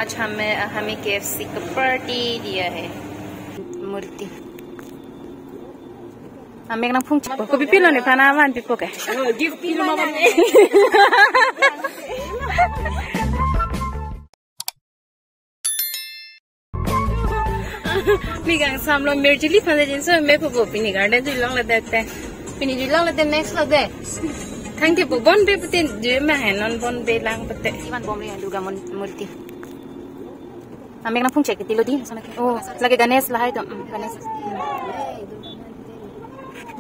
आज हमें KFC का पार्टी दिया है मूर्ति हमें ना फुंग को भी पिलो ने पाना वन पिपो के गिफ्ट पिलो मत Migang sam lo merjili phane jin so me pho pini garden ji long la dekte pini ji long la de next la de thang ti bon be putin je ma hai non bon be lang pate iban bom le duga murti amek na phung check ti lo di sana ke oh lage ganesh la hai to ganesh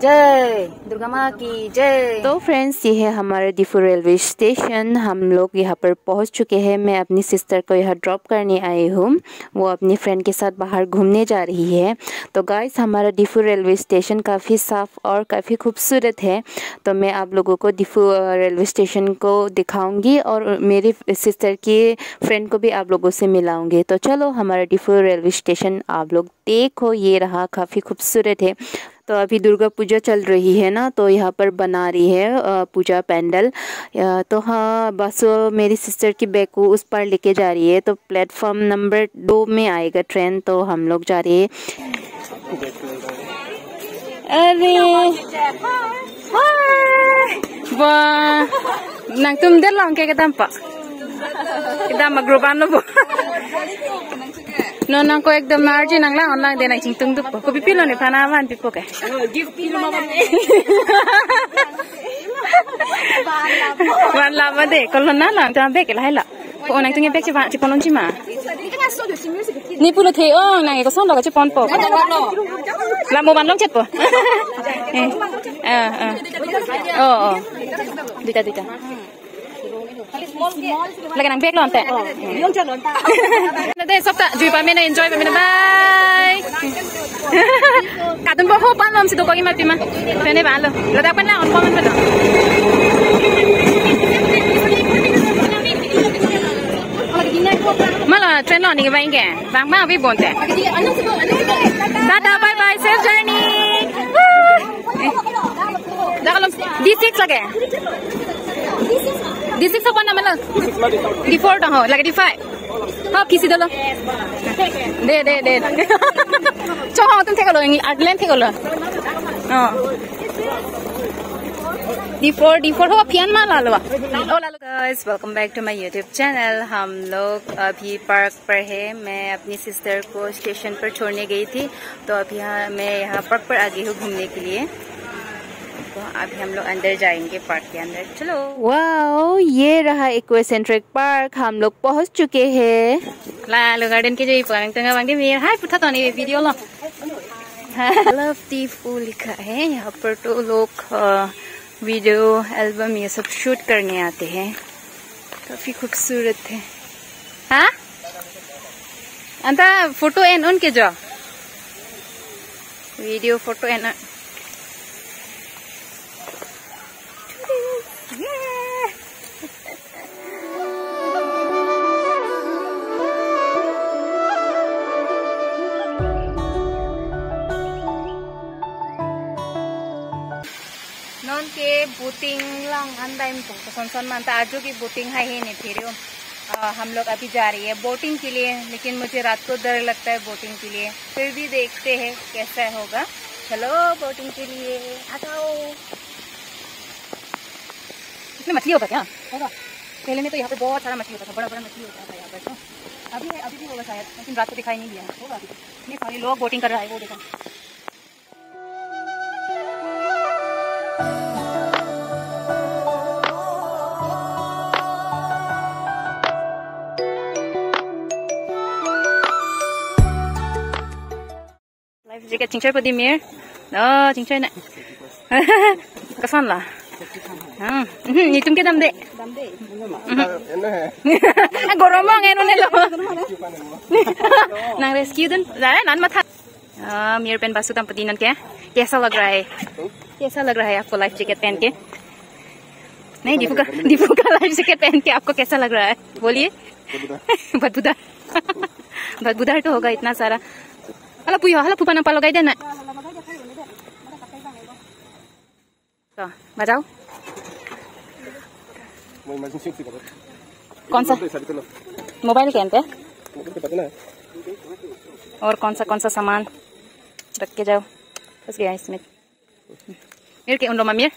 जय दुर्गा माँ की जय। तो friends ये है हमारा Diphu railway station. हम लोग यहाँ पर पहुँच चुके हैं। मैं अपनी सिस्टर को यहाँ ड्रॉप करने आई हूँ। वो अपनी फ्रेंड के साथ बाहर घूमने जा रही है। तो गाइस हमारा डिफू रेलवे स्टेशन काफ़ी साफ़ और काफ़ी खूबसूरत है। तो मैं आप लोगों को डिफू रेलवे स्टेशन को दिखाऊंगी और मेरी सिस्टर की फ्रेंड को भी आप लोगों से मिलाऊंगी। तो चलो हमारा डिफू रेलवे स्टेशन आप लोग देखो, ये रहा, काफ़ी खूबसूरत है। तो अभी दुर्गा पूजा चल रही है ना, तो यहाँ पर बना रही है पूजा पंडाल। तो हाँ बस मेरी सिस्टर की बैग को उस पार लेके जा रही है। तो प्लेटफॉर्म नंबर 2 में आएगा ट्रेन, तो हम लोग जा रहे हैं। अरे वाह नang tum del lang ke kadam pa kadam magroban lo no nang ko ekdam marji nang lang online de nang ching tung dup ko pipilo ne phana wan pipo ke gift pilo ma wan la ba de kolon na lang tam be ke la la ko nang tung be chi ponon chi ma ni pulo the o nang ko son lo ka chi pon po la mo ban long chet po oh duita lagi nang bag lonte nade sabta jui pa mena enjoy pa mena bye kadun bo ho pan lom si do ko gi mati ma pene ba lo lada pan la on comment pa mala train lo ni ba inge bang ma bi bonte tata bye bye safe journey dakalom D6 lagi D6 apa nama lo? D4 dah ho, lagi D5. Hop kisi dulu. De. Coba tuh tega lo, ini adlen tega lo. Oh. D4 हो पियान माला लो। Hello guys, welcome back to my YouTube channel। हम लोग अभी park पर है। मैं अपनी sister को स्टेशन पर छोड़ने गई थी, तो अभी मैं यहाँ पार्क पर आ गई हूँ घूमने के लिए। तो अभी हम लोग अंदर जाएंगे पार्क के अंदर, चलो। वाओ ये रहा एक्वासेंट्रिक पार्क, हम लोग पहुंच चुके हैं। लालू गार्डन के जो पार्क तंगा वांगे मेरे हाय पुथा तो नहीं वीडियो लो लव डिफू लिखा है यहाँ पर। तो लोग वीडियो एल्बम ये सब शूट करने आते हैं, काफी खूबसूरत है। हाँ अंता फोटो एन उनके जो वीडियो फोटो एन नॉन के बोटिंग लंग अंदर में तो संसन मानता आजू की बोटिंग है ही नहीं फिर हम लोग अभी जा रही है बोटिंग के लिए, लेकिन मुझे रात को डर लगता है बोटिंग के लिए। फिर भी देखते हैं कैसा होगा। चलो बोटिंग के लिए आ जाओ। इसमें मछली होगा क्या? होगा। पहले में तो यहाँ पे बहुत सारा मछली होता था, बड़ा बड़ा मछली होता था यहाँ पर। तो अभी भी होगा शायद, लेकिन रात को दिखाई नहीं दिया होगा। इतने सारे लोग बोटिंग कर रहा है, वो देखो। Life jacket chingchai pa di mir. Oh, chingchai na. Kasan lah. Ni tum ke dam de. Goromong eno nelo. Nang rescue dun. Zara nan matha. मेरे पेन बासुतम पतिनन क्या कैसा लग रहा है? कैसा लग रहा है आपको लाइफ जैकेट पहन के? नहीं डिफू का लाइफ जैकेट पहन के आपको कैसा लग रहा है? बोलिए। बदबूदार तो होगा इतना सारा। hala pupa ng palagay din na. So, बजाओ। कौन सा मोबाइल कैन पे और कौन सा सामान रख के जाओ, बस गया इसमें। Mir ke undo mamir.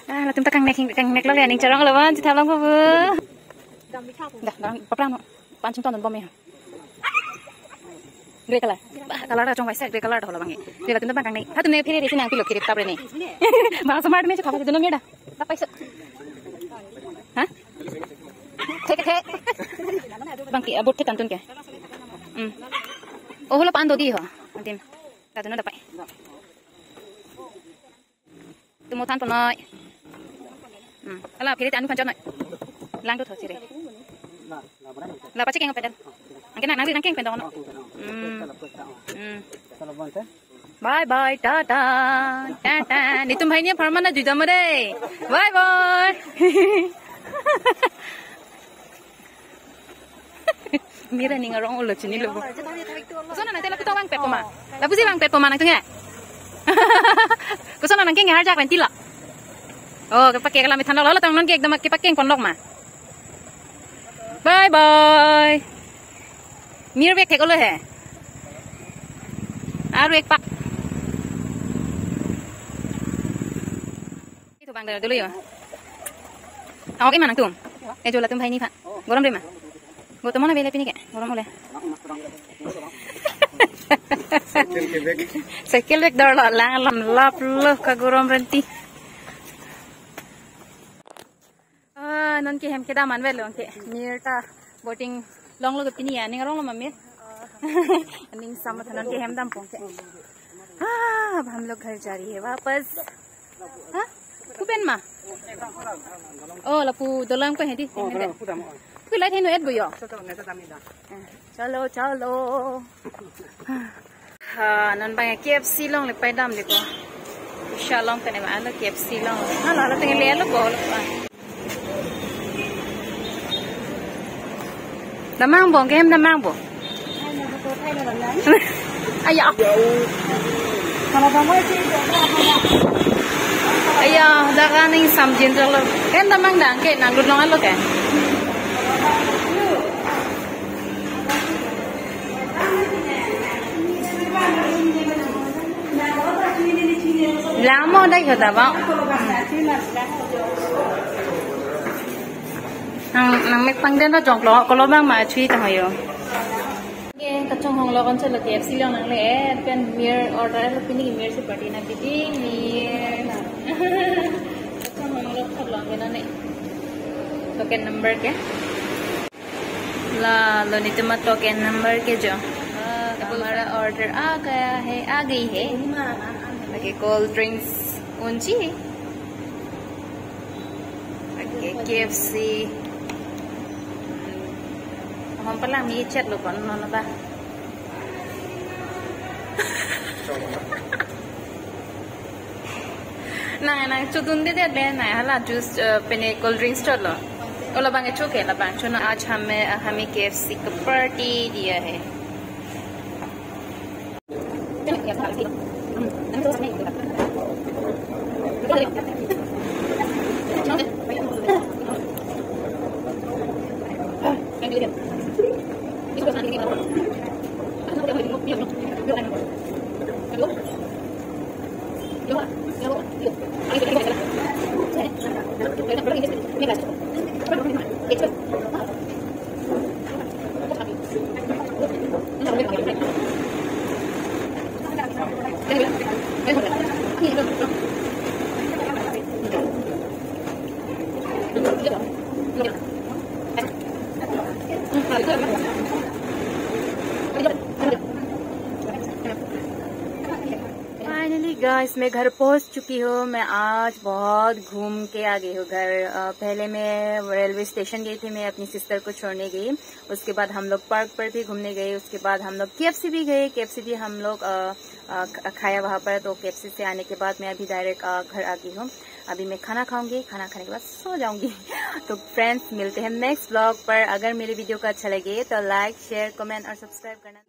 La tum ta kang nek lo ning charong lo ban, ta long ko bu. Dah, papram. Pancing ton bom ya. Grey color. Color ra chong vai grey color hola bangi. Dia tum ta kang nek. Ha tum ne phiri resi nang pilok kirip tabre ni. Ba smart me khapa dono meda. Ta paisa. Ha? Take. Bangki abot te tantun ke. Oh lo pan do di ho. Antim. Ta dono dapai. Tu mau tan ponoi. Kalau kiri anu kancan noi. Lang tu thosire. La pace keng pedal. Angke nang keng pedal no. Bye tata. Ni tum bhai ni permana juda mare. Bye. Mira ning arong ulo chini lo. Kusana na tela tu bang pet poma. La pusi bang pet poma nang tunge. Kusana nang keng har jak ventila. Oh, pakai kalau misalnya lalu tangan kita ekdom pakai pondok mah. Bye. Mir bek kek lo he. Aru ek pak. Itu bang dulu ya. Awak gimana tuh? Jual tuh bhai ni pak. Goram deh mah. Gue teman bela pini kek. Goram boleh. Sekil bek dor lang lap lo kagoram renti. Non ke hem ke daman velo ke near ta boating long lo pini ya ning rong lo mami ning samat non ke hem dam pong ke अब हम लोग घर जा रही है वापस। हाँ coupon मा ओ लपू दोलम को हेदी कुछ लाइट है नो एड बोयो चलो हाँ नन बांगे KFC लोंग ले पाई दाम देखो शालोंग कने में आलो KFC लोंग हाँ लाला तेरे ले आलो बोल Damang bong game damang bong. Ayah. Ayah, dah kan ini samjin terlalu. Kan damang dah ke nanggut nongan lo kan. Lama dah kita bang. Nang mek pang den ra jong lo ko lo bang ma chui ta hayo ke ka chong hong lo kon chalo KFC lo nang le pen mir order lo pini mir se party na piti mir na ka chong hong lo khap lo na ne token number ke ला लो नितमा token number के जो हमारा order आ गई है okay cold drinks ऊंची okay KFC हम पहला मी चट लो कौन नॉन बा ना चुदुंदे दे ना हला जूस पेने कोल्ड ड्रिंक्स चलो ओला बांगे चोके ला बांग चुना आज हमें KFC का पार्टी दिया है फाइनली गाइस मैं घर पहुंच चुकी हूँ। मैं आज बहुत घूम के आ गई हूँ घर। पहले मैं रेलवे स्टेशन गई थी, मैं अपनी सिस्टर को छोड़ने गई। उसके बाद हम लोग पार्क पर भी घूमने गए। उसके बाद हम लोग KFC भी गए। KFC भी हम लोग खाया वहां पर। तो KFC से आने के बाद मैं अभी डायरेक्ट घर आ गई हूँ। अभी मैं खाना खाऊंगी, खाना खाने के बाद सो जाऊंगी। तो फ्रेंड्स मिलते हैं नेक्स्ट व्लॉग पर। अगर मेरे वीडियो को अच्छा लगे तो लाइक, शेयर, कमेंट और सब्सक्राइब करना।